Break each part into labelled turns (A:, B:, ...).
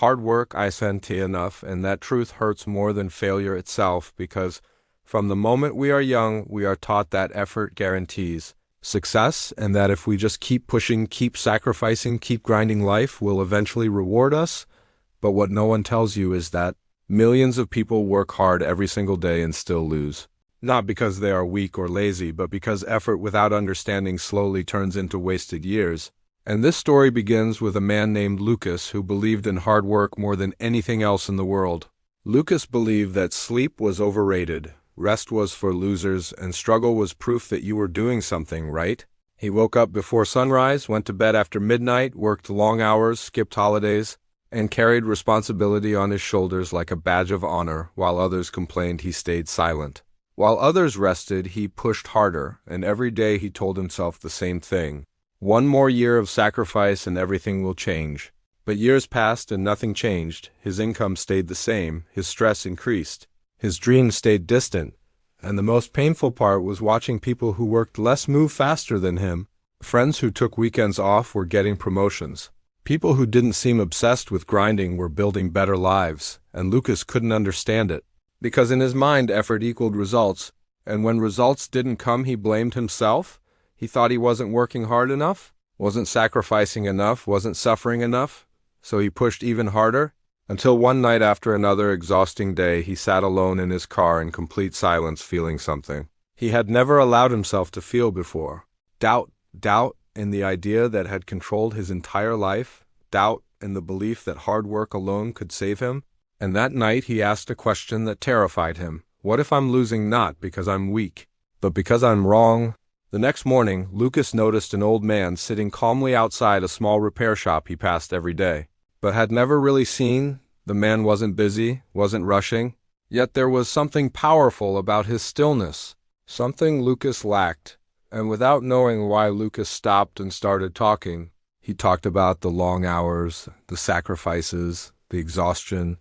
A: hard work isn't enough, and that truth hurts more than failure itself because from the moment we are young, we are taught that effort guarantees success and that if we just keep pushing, keep sacrificing, keep grinding, life will eventually reward us. But what no one tells you is that millions of people work hard every single day and still lose. Not because they are weak or lazy, but because effort without understanding slowly turns into wasted years. And this story begins with a man named Lucas who believed in hard work more than anything else in the world. Lucas believed that sleep was overrated, rest was for losers, and struggle was proof that you were doing something right. He woke up before sunrise, went to bed after midnight, worked long hours, skipped holidays, and carried responsibility on his shoulders like a badge of honor, while others complained he stayed silent. While others rested, he pushed harder, and every day he told himself the same thing. One more year of sacrifice and everything will change. But years passed and nothing changed. His income stayed the same, his stress increased, his dreams stayed distant, and the most painful part was watching people who worked less move faster than him. Friends who took weekends off were getting promotions. People who didn't seem obsessed with grinding were building better lives, and Lucas couldn't understand it. Because in his mind, effort equaled results, and when results didn't come, he blamed himself. He thought he wasn't working hard enough, wasn't sacrificing enough, wasn't suffering enough, so he pushed even harder, until one night after another exhausting day, he sat alone in his car in complete silence feeling something he had never allowed himself to feel before. Doubt in the idea that had controlled his entire life, doubt in the belief that hard work alone could save him. And that night he asked a question that terrified him. What if I'm losing not because I'm weak, but because I'm wrong? The next morning, Lucas noticed an old man sitting calmly outside a small repair shop he passed every day, but had never really seen. The man wasn't busy, wasn't rushing, yet there was something powerful about his stillness, something Lucas lacked. And without knowing why, Lucas stopped and started talking. He talked about the long hours, the sacrifices, the exhaustion,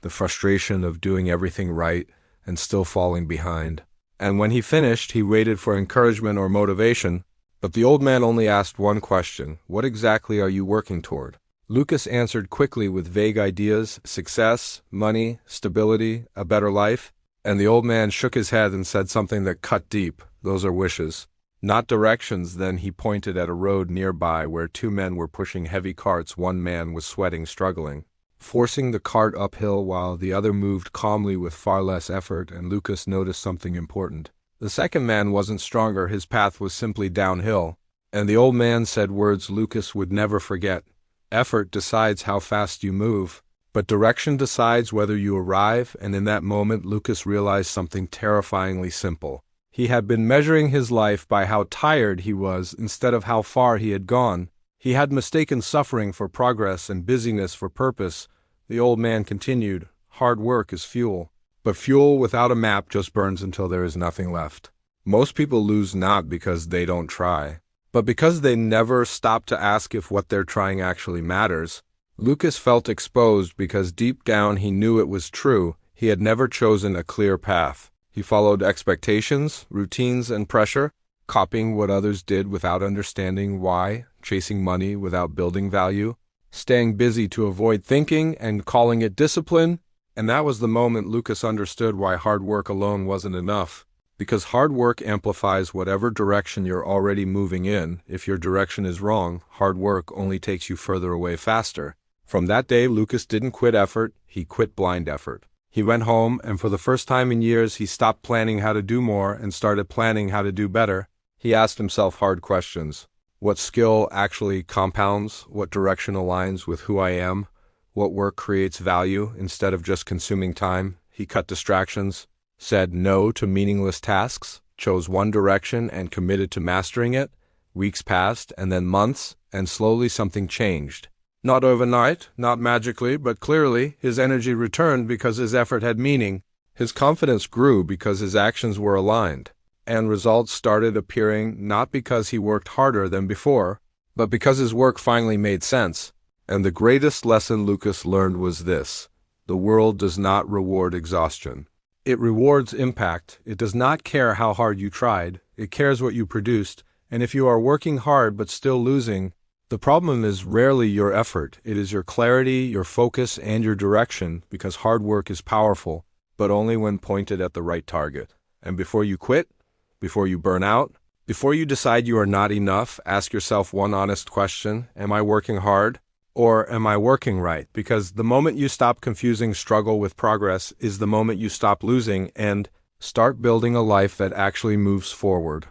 A: the frustration of doing everything right and still falling behind. And when he finished, he waited for encouragement or motivation, but the old man only asked one question: what exactly are you working toward? Lucas answered quickly with vague ideas: success, money, stability, a better life. And the old man shook his head and said something that cut deep: those are wishes, not directions. Then he pointed at a road nearby where two men were pushing heavy carts. One man was sweating, struggling, forcing the cart uphill while the other moved calmly with far less effort, and Lucas noticed something important. The second man wasn't stronger, his path was simply downhill, and the old man said words Lucas would never forget. Effort decides how fast you move, but direction decides whether you arrive. And in that moment, Lucas realized something terrifyingly simple. He had been measuring his life by how tired he was instead of how far he had gone. He had mistaken suffering for progress and busyness for purpose. The old man continued, hard work is fuel, but fuel without a map just burns until there is nothing left. Most people lose not because they don't try, but because they never stop to ask if what they're trying actually matters. Lucas felt exposed because deep down he knew it was true. He had never chosen a clear path. He followed expectations, routines, and pressure, copying what others did without understanding why, chasing money without building value, staying busy to avoid thinking and calling it discipline. And that was the moment Lucas understood why hard work alone wasn't enough. Because hard work amplifies whatever direction you're already moving in. If your direction is wrong, hard work only takes you further away faster. From that day, Lucas didn't quit effort, he quit blind effort. He went home, and for the first time in years, he stopped planning how to do more and started planning how to do better. He asked himself hard questions. What skill actually compounds? What direction aligns with who I am? What work creates value instead of just consuming time? He cut distractions, said no to meaningless tasks, chose one direction and committed to mastering it. Weeks passed, and then months, and slowly something changed. Not overnight, not magically, but clearly, his energy returned because his effort had meaning. His confidence grew because his actions were aligned. And results started appearing not because he worked harder than before, but because his work finally made sense. And the greatest lesson Lucas learned was this: the world does not reward exhaustion. It rewards impact. It does not care how hard you tried. It cares what you produced. And if you are working hard but still losing, The problem is rarely your effort. It is your clarity, your focus, and your direction, because hard work is powerful, but only when pointed at the right target. And before you quit, before you burn out, before you decide you are not enough, ask yourself one honest question: am I working hard? Or am I working right? Because the moment you stop confusing struggle with progress is the moment you stop losing and start building a life that actually moves forward.